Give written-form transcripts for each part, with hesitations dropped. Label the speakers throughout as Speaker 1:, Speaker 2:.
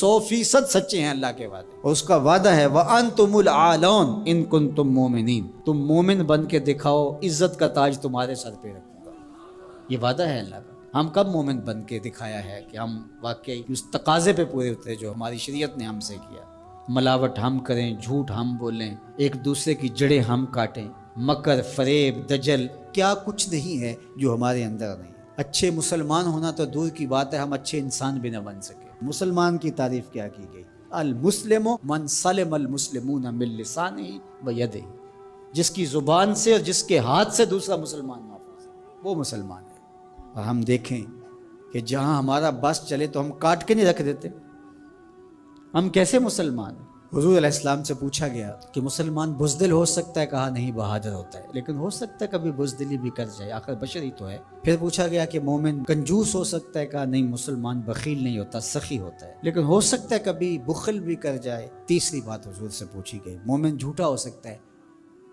Speaker 1: 100% سچے ہیں اللہ کے وعدے، اور اس کا وعدہ ہے وَأَنْتُمُ الْأَعْلَوْنَ إِن كُنتُم مُؤْمِنِينَ، تم مومن بن کے دکھاؤ، عزت کا تاج تمہارے سر پہ رکھوں گا۔ یہ وعدہ ہے اللہ کا۔ ہم کب مومن بن کے دکھایا ہے کہ ہم واقعی اس تقاضے پہ پورے اترے جو ہماری شریعت نے ہم سے کیا؟ ملاوٹ ہم کریں، جھوٹ ہم بولیں، ایک دوسرے کی جڑیں ہم کاٹیں، مکر، فریب، دجل، کیا کچھ نہیں ہے جو ہمارے اندر نہیں۔ اچھے مسلمان ہونا تو دور کی بات ہے، ہم اچھے انسان بھی نہ بن سکے۔ مسلمان کی تعریف کیا کی گئی؟ المسلم من سلم المسلمون من لسانہ و یدہ، جس کی زبان سے اور جس کے ہاتھ سے دوسرا مسلمان محفوظ ہے، وہ مسلمان ہے۔ اور ہم دیکھیں کہ جہاں ہمارا بس چلے تو ہم کاٹ کے نہیں رکھ دیتے، ہم کیسے مسلمان ہیں؟ حضور علیہ السلام سے پوچھا گیا کہ مسلمان بزدل ہو سکتا ہے؟ کہا نہیں، بہادر ہوتا ہے، لیکن ہو سکتا ہے کبھی بزدلی بھی کر جائے، آخر بشر ہی تو ہے۔ پھر پوچھا گیا کہ مومن کنجوس ہو سکتا ہے؟ کہا نہیں، مسلمان بخیل نہیں ہوتا، سخی ہوتا ہے، لیکن ہو سکتا ہے کبھی بخل بھی کر جائے۔ تیسری بات حضور سے پوچھی گئی، مومن جھوٹا ہو سکتا ہے؟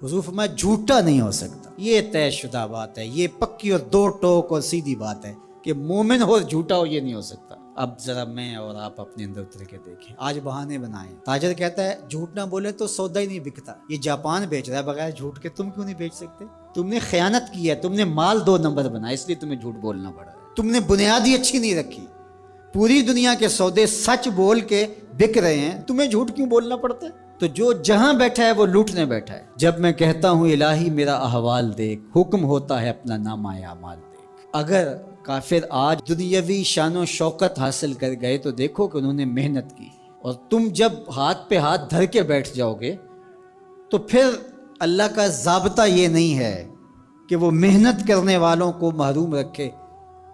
Speaker 1: حضور فرمایا جھوٹا نہیں ہو سکتا، یہ طے شدہ بات ہے، یہ پکی اور دو ٹوک اور سیدھی بات ہے کہ مومن ہو جھوٹا ہو، یہ نہیں ہو سکتا۔ اب ذرا میں اور آپ اپنے اندر اتر کے دیکھیں، آج بہانے بنائیں۔ تاجر کہتا ہے جھوٹ نہ بولے تو سودا ہی نہیں بکتا، یہ جاپان بیچ رہا ہے بغیر جھوٹ کے، تم کیوں نہیں بیچ سکتے؟ تم نے خیانت کی ہے، تم نے مال 2 نمبر بنا، اس لیے تمہیں جھوٹ بولنا پڑا ہے، تم نے بنیادی اچھی نہیں رکھی، پوری دنیا کے سودے سچ بول کے بک رہے ہیں، تمہیں جھوٹ کیوں بولنا پڑتا ہے؟ تو جو جہاں بیٹھا ہے وہ لوٹنے بیٹھا ہے۔ جب میں کہتا ہوں الہی میرا احوال دیکھ، حکم ہوتا ہے اپنا نامہ اعمال دیکھ۔ اگر کافر آج دنیاوی شان و شوکت حاصل کر گئے تو دیکھو کہ انہوں نے محنت کی، اور تم جب ہاتھ پہ ہاتھ دھر کے بیٹھ جاؤ گے تو پھر اللہ کا ضابطہ یہ نہیں ہے کہ وہ محنت کرنے والوں کو محروم رکھے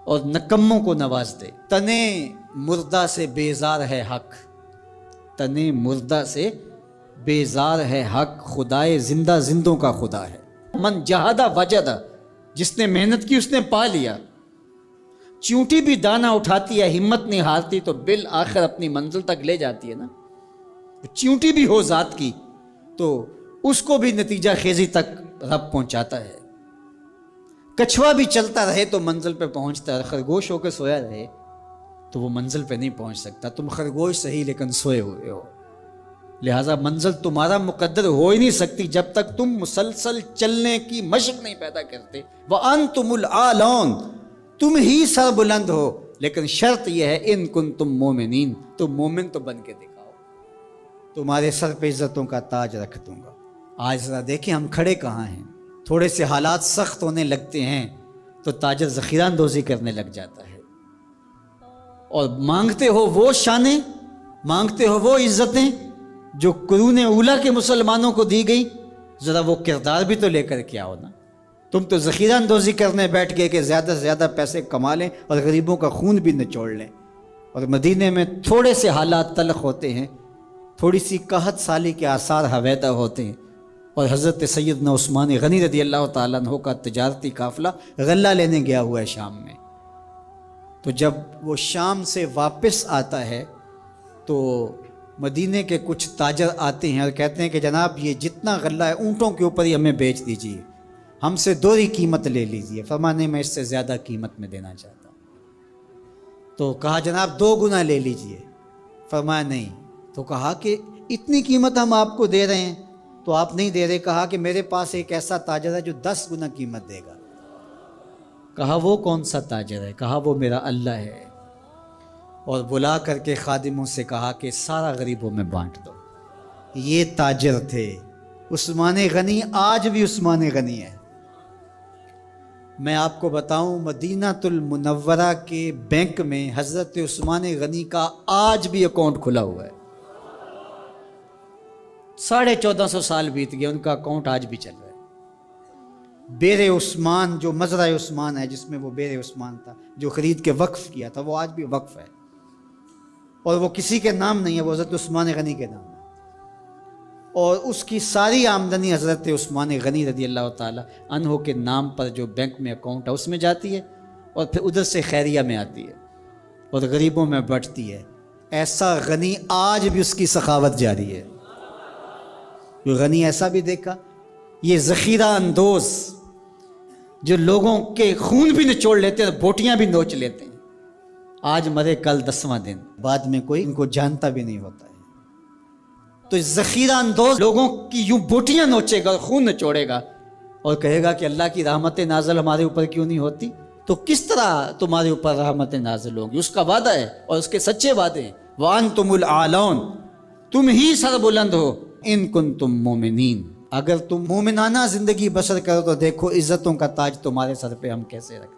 Speaker 1: اور نکموں کو نواز دے۔ تنے مردہ سے بیزار ہے حق، تنے مردہ سے بیزار ہے حق، خدائے زندہ زندوں کا خدا ہے۔ من جہادہ وجدہ، جس نے محنت کی اس نے پا لیا۔ چیونٹی بھی دانہ اٹھاتی ہے، ہمت نہیں ہارتی تو بالآخر اپنی منزل تک لے جاتی ہے نا۔ چیونٹی بھی ہو ذات کی تو اس کو بھی نتیجہ خیزی تک رب پہنچاتا ہے۔ کچھوا بھی چلتا رہے تو منزل پہ پہنچتا ہے، خرگوش ہو کے سویا رہے تو وہ منزل پہ نہیں پہنچ سکتا۔ تم خرگوش صحیح لیکن سوئے ہوئے ہو، لہٰذا منزل تمہارا مقدر ہو ہی نہیں سکتی جب تک تم مسلسل چلنے کی مشق نہیں پیدا کرتے۔ وَأَنْتُمُ الْأَعْلَوْنَ، تم ہی سر بلند ہو، لیکن شرط یہ ہے ان کنتم مومنین، تم مومن تو بن کے دکھاؤ، تمہارے سر پہ عزتوں کا تاج رکھ دوں گا۔ آج ذرا دیکھیں ہم کھڑے کہاں ہیں، تھوڑے سے حالات سخت ہونے لگتے ہیں تو تاجر ذخیرہ اندوزی کرنے لگ جاتا ہے، اور مانگتے ہو وہ شانیں، مانگتے ہو وہ عزتیں جو قرون اولیٰ کے مسلمانوں کو دی گئی، ذرا وہ کردار بھی تو لے کر کے آؤ نا۔ تم تو ذخیرہ اندوزی کرنے بیٹھ گئے کہ زیادہ سے زیادہ پیسے کما لیں اور غریبوں کا خون بھی نچوڑ لیں۔ اور مدینے میں تھوڑے سے حالات تلخ ہوتے ہیں، تھوڑی سی قحط سالی کے آثار حویدہ ہوتے ہیں، اور حضرت سیدنا عثمان غنی رضی اللہ تعالیٰ عنہ کا تجارتی قافلہ غلہ لینے گیا ہوا ہے شام میں، تو جب وہ شام سے واپس آتا ہے تو مدینے کے کچھ تاجر آتے ہیں اور کہتے ہیں کہ جناب یہ جتنا غلہ ہے اونٹوں کے اوپر ہی ہمیں بیچ دیجیے، ہم سے 2 قیمت لے لیجیے۔ فرمانے میں اس سے زیادہ قیمت میں دینا چاہتا ہوں۔ تو کہا جناب 2 گنا لے لیجیے، فرمایا نہیں۔ تو کہا کہ اتنی قیمت ہم آپ کو دے رہے ہیں تو آپ نہیں دے رہے۔ کہا کہ میرے پاس ایک ایسا تاجر ہے جو 10 گنا قیمت دے گا۔ کہا وہ کون سا تاجر ہے؟ کہا وہ میرا اللہ ہے، اور بلا کر کے خادموں سے کہا کہ سارا غریبوں میں بانٹ دو۔ یہ تاجر تھے عثمان غنی، آج بھی عثمان غنی ہے۔ میں آپ کو بتاؤں مدینہ المنورہ کے بینک میں حضرت عثمان غنی کا آج بھی اکاؤنٹ کھلا ہوا ہے۔ 1450 سال بیت گئے، ان کا اکاؤنٹ آج بھی چل رہا ہے۔ بیر عثمان جو مزرعہ عثمان ہے، جس میں وہ بیر عثمان تھا جو خرید کے وقف کیا تھا، وہ آج بھی وقف ہے، اور وہ کسی کے نام نہیں ہے، وہ حضرت عثمان غنی کے نام ہے، اور اس کی ساری آمدنی حضرت عثمان غنی رضی اللہ تعالی عنہ کے نام پر جو بینک میں اکاؤنٹ ہے اس میں جاتی ہے، اور پھر ادھر سے خیریہ میں آتی ہے اور غریبوں میں بٹتی ہے۔ ایسا غنی آج بھی اس کی سخاوت جاری ہے۔ غنی ایسا بھی دیکھا، یہ ذخیرہ اندوز جو لوگوں کے خون بھی نچوڑ لیتے ہیں، بوٹیاں بھی نوچ لیتے ہیں۔ آج مرے کل 10واں دن، بعد میں کوئی ان کو جانتا بھی نہیں ہوتا ہے۔ تو ذخیرہ اندوز لوگوں کی یوں بوٹیاں نوچے گا، خون نچوڑے گا اور کہے گا کہ اللہ کی رحمتیں نازل ہمارے اوپر کیوں نہیں ہوتی؟ تو کس طرح تمہارے اوپر رحمتیں نازل ہوں گی؟ اس کا وعدہ ہے اور اس کے سچے وعدے ہیں۔ وَأَنْتُمُ الْأَعْلَوْنَ، تم ہی سر بلند ہو، ان کنتم مومنین، اگر تم مومنانہ زندگی بسر کرو تو دیکھو عزتوں کا تاج تمہارے سر پہ ہم کیسے رکھیں۔